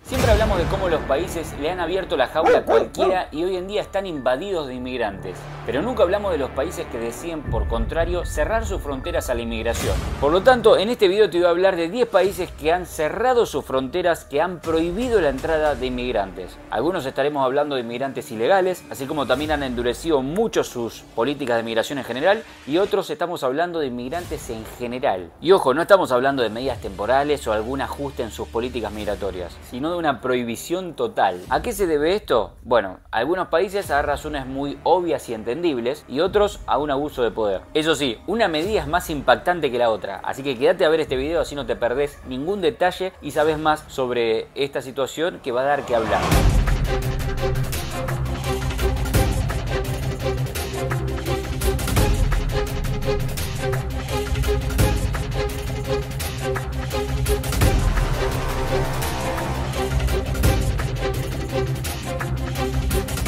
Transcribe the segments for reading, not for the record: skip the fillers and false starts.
Siempre hablamos de cómo los países le han abierto la jaula a cualquiera y hoy en día están invadidos de inmigrantes. Pero nunca hablamos de los países que deciden, por contrario, cerrar sus fronteras a la inmigración. Por lo tanto, en este video te voy a hablar de 10 países que han cerrado sus fronteras, que han prohibido la entrada de inmigrantes. Algunos estaremos hablando de inmigrantes ilegales, así como también han endurecido mucho sus políticas de migración en general, y otros estamos hablando de inmigrantes en general. Y ojo, no estamos hablando de medidas temporales o algún ajuste en sus políticas migratorias, sino de una prohibición total. ¿A qué se debe esto? Bueno, algunos países a razones muy obvias y entendibles y otros a un abuso de poder. Eso sí, una medida es más impactante que la otra, así que quédate a ver este video así no te perdés ningún detalle y sabes más sobre esta situación que va a dar que hablar.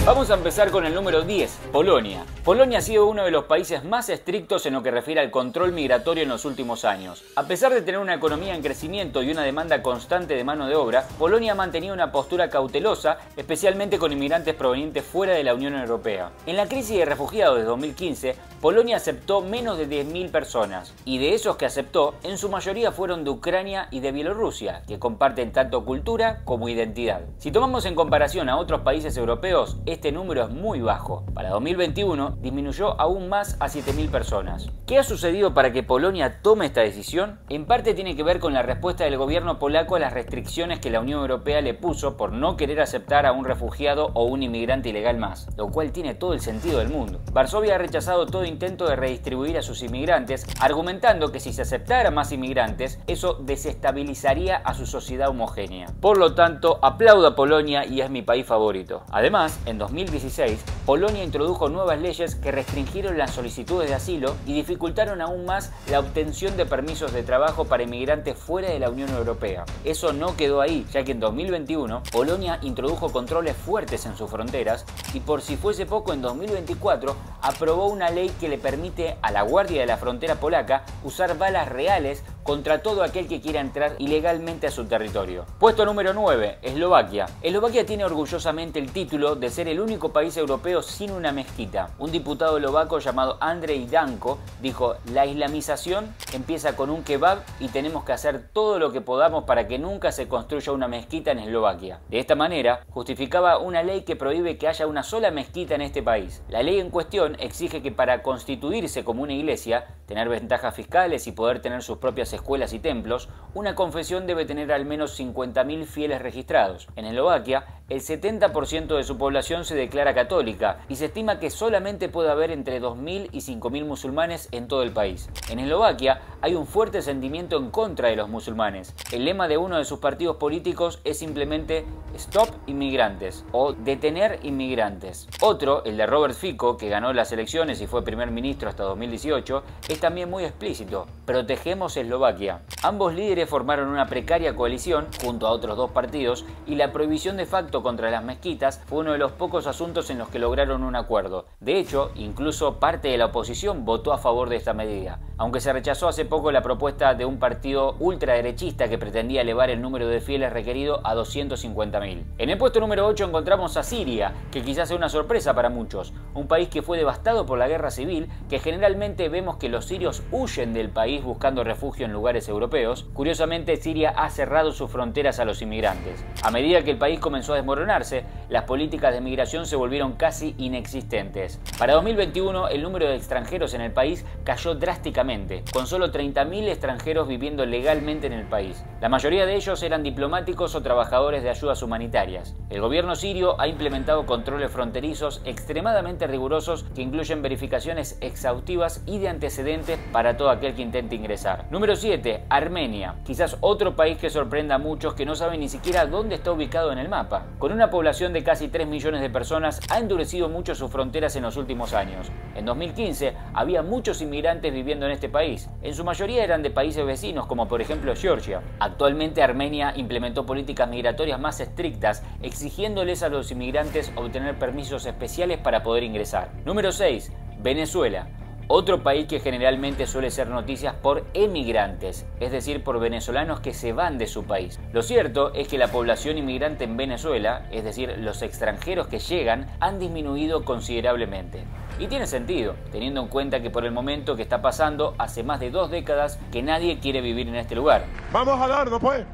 Vamos a empezar con el número 10, Polonia. Polonia ha sido uno de los países más estrictos en lo que refiere al control migratorio en los últimos años. A pesar de tener una economía en crecimiento y una demanda constante de mano de obra, Polonia ha mantenido una postura cautelosa, especialmente con inmigrantes provenientes fuera de la Unión Europea. En la crisis de refugiados de 2015, Polonia aceptó menos de 10.000 personas, y de esos que aceptó, en su mayoría fueron de Ucrania y de Bielorrusia, que comparten tanto cultura como identidad. Si tomamos en comparación a otros países europeos, este número es muy bajo. Para 2021 disminuyó aún más a 7.000 personas. ¿Qué ha sucedido para que Polonia tome esta decisión? En parte tiene que ver con la respuesta del gobierno polaco a las restricciones que la Unión Europea le puso por no querer aceptar a un refugiado o un inmigrante ilegal más, lo cual tiene todo el sentido del mundo. Varsovia ha rechazado todo intento de redistribuir a sus inmigrantes, argumentando que si se aceptara más inmigrantes, eso desestabilizaría a su sociedad homogénea. Por lo tanto, aplaudo a Polonia y es mi país favorito. Además, en 2016, Polonia introdujo nuevas leyes que restringieron las solicitudes de asilo y dificultaron aún más la obtención de permisos de trabajo para inmigrantes fuera de la Unión Europea. Eso no quedó ahí, ya que en 2021 Polonia introdujo controles fuertes en sus fronteras y, por si fuese poco, en 2024 aprobó una ley que le permite a la Guardia de la Frontera polaca usar balas reales contra todo aquel que quiera entrar ilegalmente a su territorio. Puesto número 9, Eslovaquia. Eslovaquia tiene orgullosamente el título de ser el único país europeo sin una mezquita. Un diputado eslovaco llamado Andrej Danko dijo: la islamización empieza con un kebab y tenemos que hacer todo lo que podamos para que nunca se construya una mezquita en Eslovaquia. De esta manera, justificaba una ley que prohíbe que haya una sola mezquita en este país. La ley en cuestión exige que para constituirse como una iglesia, tener ventajas fiscales y poder tener sus propias escuelas y templos, una confesión debe tener al menos 50.000 fieles registrados. En Eslovaquia, el 70% de su población se declara católica y se estima que solamente puede haber entre 2.000 y 5.000 musulmanes en todo el país. En Eslovaquia hay un fuerte sentimiento en contra de los musulmanes. El lema de uno de sus partidos políticos es simplemente Stop Inmigrantes o Detener Inmigrantes. Otro, el de Robert Fico, que ganó las elecciones y fue primer ministro hasta 2018, es también muy explícito: protegemos Eslovaquia. Ambos líderes formaron una precaria coalición junto a otros dos partidos y la prohibición de facto contra las mezquitas fue uno de los pocos asuntos en los que lograron un acuerdo. De hecho, incluso parte de la oposición votó a favor de esta medida, aunque se rechazó hace poco la propuesta de un partido ultraderechista que pretendía elevar el número de fieles requerido a 250.000. En el puesto número 8 encontramos a Siria, que quizás sea una sorpresa para muchos, un país que fue devastado por la guerra civil, que generalmente vemos que los sirios huyen del país buscando refugio en lugares europeos. Curiosamente, Siria ha cerrado sus fronteras a los inmigrantes. A medida que el país comenzó a desmoronarse, las políticas de migración se volvieron casi inexistentes. Para 2021, el número de extranjeros en el país cayó drásticamente, con solo 30.000 extranjeros viviendo legalmente en el país. La mayoría de ellos eran diplomáticos o trabajadores de ayudas humanitarias. El gobierno sirio ha implementado controles fronterizos extremadamente rigurosos que incluyen verificaciones exhaustivas y de antecedentes para todo aquel que intente ingresar. Número 7, Armenia. Quizás otro país que sorprenda a muchos que no saben ni siquiera dónde está ubicado en el mapa. Con una población de casi 3 millones de personas, ha endurecido mucho sus fronteras en los últimos años. En 2015 había muchos inmigrantes viviendo en este país. En su mayoría eran de países vecinos, como por ejemplo Georgia. Actualmente Armenia implementó políticas migratorias más estrictas, exigiéndoles a los inmigrantes obtener permisos especiales para poder ingresar. Número 6, Venezuela. Otro país que generalmente suele ser noticias por emigrantes, es decir, por venezolanos que se van de su país. Lo cierto es que la población inmigrante en Venezuela, es decir, los extranjeros que llegan, han disminuido considerablemente. Y tiene sentido, teniendo en cuenta que por el momento que está pasando, hace más de 2 décadas que nadie quiere vivir en este lugar. Vamos a darnos pues,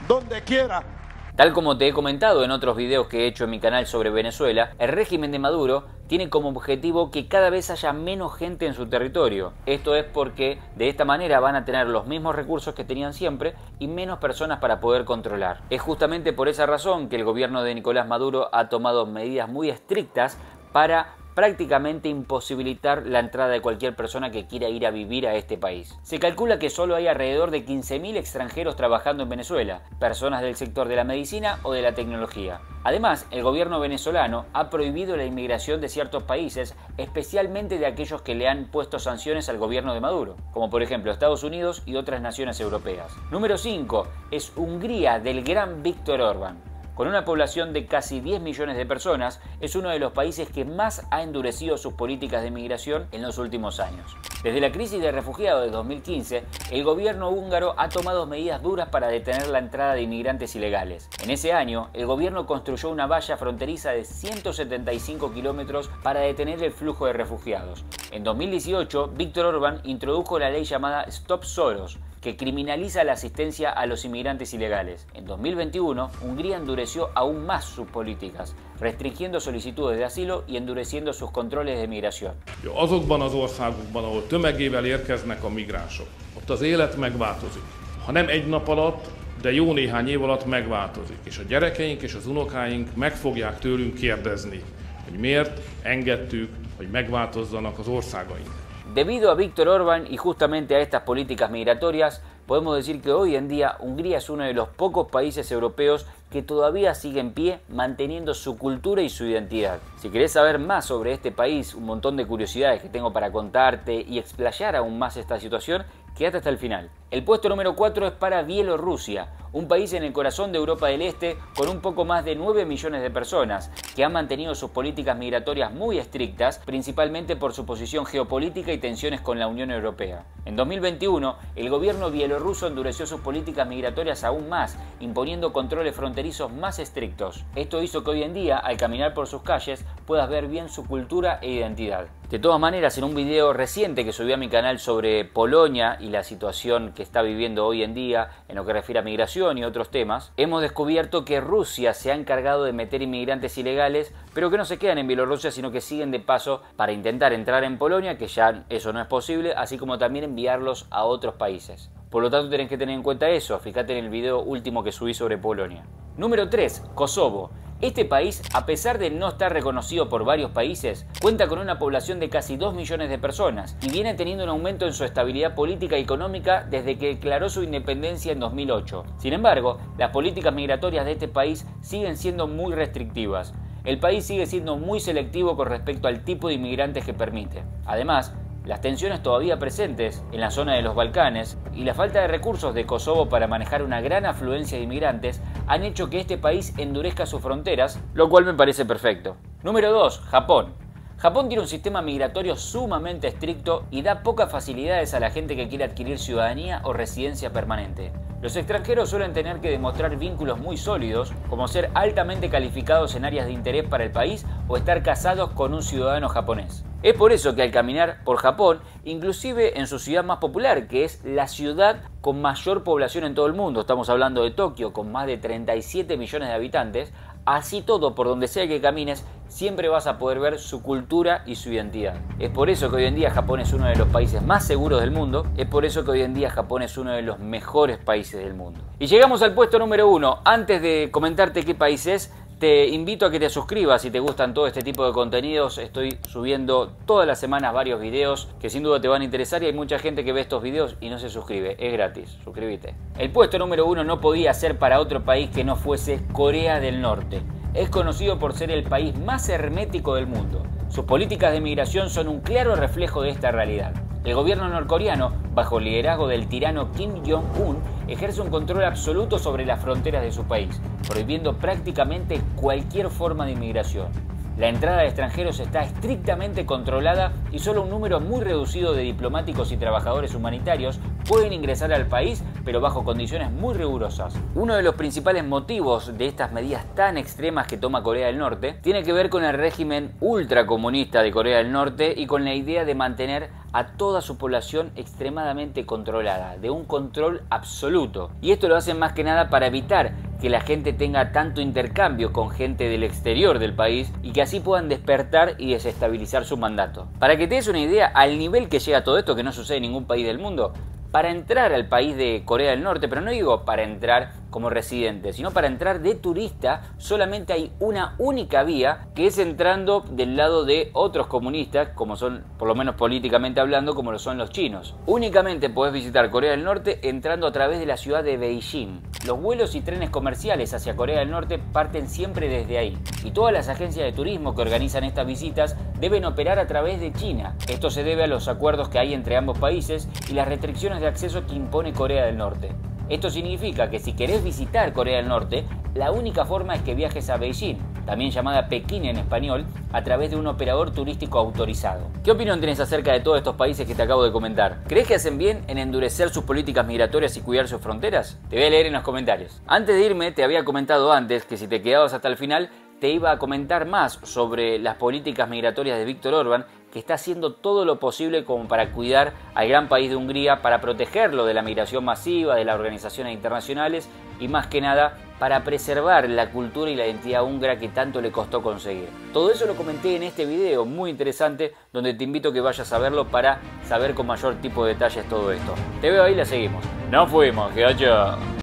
donde quiera. Tal como te he comentado en otros videos que he hecho en mi canal sobre Venezuela, el régimen de Maduro tiene como objetivo que cada vez haya menos gente en su territorio. Esto es porque de esta manera van a tener los mismos recursos que tenían siempre y menos personas para poder controlar. Es justamente por esa razón que el gobierno de Nicolás Maduro ha tomado medidas muy estrictas para prácticamente imposibilitar la entrada de cualquier persona que quiera ir a vivir a este país. Se calcula que solo hay alrededor de 15.000 extranjeros trabajando en Venezuela, personas del sector de la medicina o de la tecnología. Además, el gobierno venezolano ha prohibido la inmigración de ciertos países, especialmente de aquellos que le han puesto sanciones al gobierno de Maduro, como por ejemplo Estados Unidos y otras naciones europeas. Número 5 es Hungría del gran Viktor Orbán. Con una población de casi 10 millones de personas, es uno de los países que más ha endurecido sus políticas de migración en los últimos años. Desde la crisis de refugiados de 2015, el gobierno húngaro ha tomado medidas duras para detener la entrada de inmigrantes ilegales. En ese año, el gobierno construyó una valla fronteriza de 175 kilómetros para detener el flujo de refugiados. En 2018, Viktor Orbán introdujo la ley llamada Stop Soros, que criminaliza la asistencia a los inmigrantes ilegales. En 2021, Hungría endureció aún más sus políticas, restringiendo solicitudes de asilo y endureciendo sus controles de migración. Azokban az országokban, ahol tömegével érkeznek a migránsok, ott az élet megváltozik. Ha nem egy nap alatt, de jó néhány év alatt megváltozik, és a gyerekeink és az unokáink meg fogják tőlünk kérdezni, hogy miért engedtük, hogy megváltozzanak az országaink. Debido a Viktor Orbán y justamente a estas políticas migratorias, podemos decir que hoy en día Hungría es uno de los pocos países europeos que todavía sigue en pie manteniendo su cultura y su identidad. Si querés saber más sobre este país, un montón de curiosidades que tengo para contarte y explayar aún más esta situación, quédate hasta el final. El puesto número 4 es para Bielorrusia, un país en el corazón de Europa del Este con un poco más de 9 millones de personas, que han mantenido sus políticas migratorias muy estrictas, principalmente por su posición geopolítica y tensiones con la Unión Europea. En 2021, el gobierno bielorruso endureció sus políticas migratorias aún más, imponiendo controles fronterizos más estrictos. Esto hizo que hoy en día, al caminar por sus calles, puedas ver bien su cultura e identidad. De todas maneras, en un video reciente que subí a mi canal sobre Polonia y la situación que está viviendo hoy en día en lo que refiere a migración y otros temas, hemos descubierto que Rusia se ha encargado de meter inmigrantes ilegales, pero que no se quedan en Bielorrusia, sino que siguen de paso para intentar entrar en Polonia, que ya eso no es posible, así como también enviarlos a otros países. Por lo tanto, tenés que tener en cuenta eso, fíjate en el video último que subí sobre Polonia. Número 3, Kosovo. Este país, a pesar de no estar reconocido por varios países, cuenta con una población de casi 2 millones de personas y viene teniendo un aumento en su estabilidad política y económica desde que declaró su independencia en 2008. Sin embargo, las políticas migratorias de este país siguen siendo muy restrictivas. El país sigue siendo muy selectivo con respecto al tipo de inmigrantes que permite. Además, las tensiones todavía presentes en la zona de los Balcanes y la falta de recursos de Kosovo para manejar una gran afluencia de inmigrantes han hecho que este país endurezca sus fronteras, lo cual me parece perfecto. Número 2. Japón. Japón tiene un sistema migratorio sumamente estricto y da pocas facilidades a la gente que quiere adquirir ciudadanía o residencia permanente. Los extranjeros suelen tener que demostrar vínculos muy sólidos, como ser altamente calificados en áreas de interés para el país o estar casados con un ciudadano japonés. Es por eso que al caminar por Japón, inclusive en su ciudad más popular, que es la ciudad con mayor población en todo el mundo, estamos hablando de Tokio, con más de 37 millones de habitantes, así todo, por donde sea que camines, siempre vas a poder ver su cultura y su identidad. Es por eso que hoy en día Japón es uno de los países más seguros del mundo, es por eso que hoy en día Japón es uno de los mejores países del mundo. Y llegamos al puesto número 1. Antes de comentarte qué país es, te invito a que te suscribas si te gustan todo este tipo de contenidos. Estoy subiendo todas las semanas varios videos que sin duda te van a interesar y hay mucha gente que ve estos videos y no se suscribe. Es gratis, suscríbete. El puesto número 1 no podía ser para otro país que no fuese Corea del Norte. Es conocido por ser el país más hermético del mundo. Sus políticas de migración son un claro reflejo de esta realidad. El gobierno norcoreano, bajo el liderazgo del tirano Kim Jong-un, ejerce un control absoluto sobre las fronteras de su país, prohibiendo prácticamente cualquier forma de inmigración. La entrada de extranjeros está estrictamente controlada y solo un número muy reducido de diplomáticos y trabajadores humanitarios pueden ingresar al país, pero bajo condiciones muy rigurosas. Uno de los principales motivos de estas medidas tan extremas que toma Corea del Norte tiene que ver con el régimen ultracomunista de Corea del Norte y con la idea de mantener a toda su población extremadamente controlada, de un control absoluto. Y esto lo hacen más que nada para evitar que la gente tenga tanto intercambio con gente del exterior del país y que así puedan despertar y desestabilizar su mandato. Para que te des una idea, al nivel que llega todo esto, que no sucede en ningún país del mundo, para entrar al país de Corea del Norte, pero no digo para entrar como residente, sino para entrar de turista, solamente hay una única vía, que es entrando del lado de otros comunistas, como son, por lo menos políticamente hablando, como lo son los chinos. Únicamente podés visitar Corea del Norte entrando a través de la ciudad de Beijing. Los vuelos y trenes comerciales hacia Corea del Norte parten siempre desde ahí, y todas las agencias de turismo que organizan estas visitas deben operar a través de China. Esto se debe a los acuerdos que hay entre ambos países y las restricciones de acceso que impone Corea del Norte. Esto significa que si querés visitar Corea del Norte, la única forma es que viajes a Beijing, también llamada Pekín en español, a través de un operador turístico autorizado. ¿Qué opinión tenés acerca de todos estos países que te acabo de comentar? ¿Crees que hacen bien en endurecer sus políticas migratorias y cuidar sus fronteras? Te voy a leer en los comentarios. Antes de irme, te había comentado antes que si te quedabas hasta el final, te iba a comentar más sobre las políticas migratorias de Viktor Orbán, que está haciendo todo lo posible como para cuidar al gran país de Hungría, para protegerlo de la migración masiva, de las organizaciones internacionales y más que nada para preservar la cultura y la identidad húngara que tanto le costó conseguir. Todo eso lo comenté en este video muy interesante donde te invito a que vayas a verlo para saber con mayor tipo de detalles todo esto. Te veo ahí, la seguimos. ¡Nos fuimos, gacho!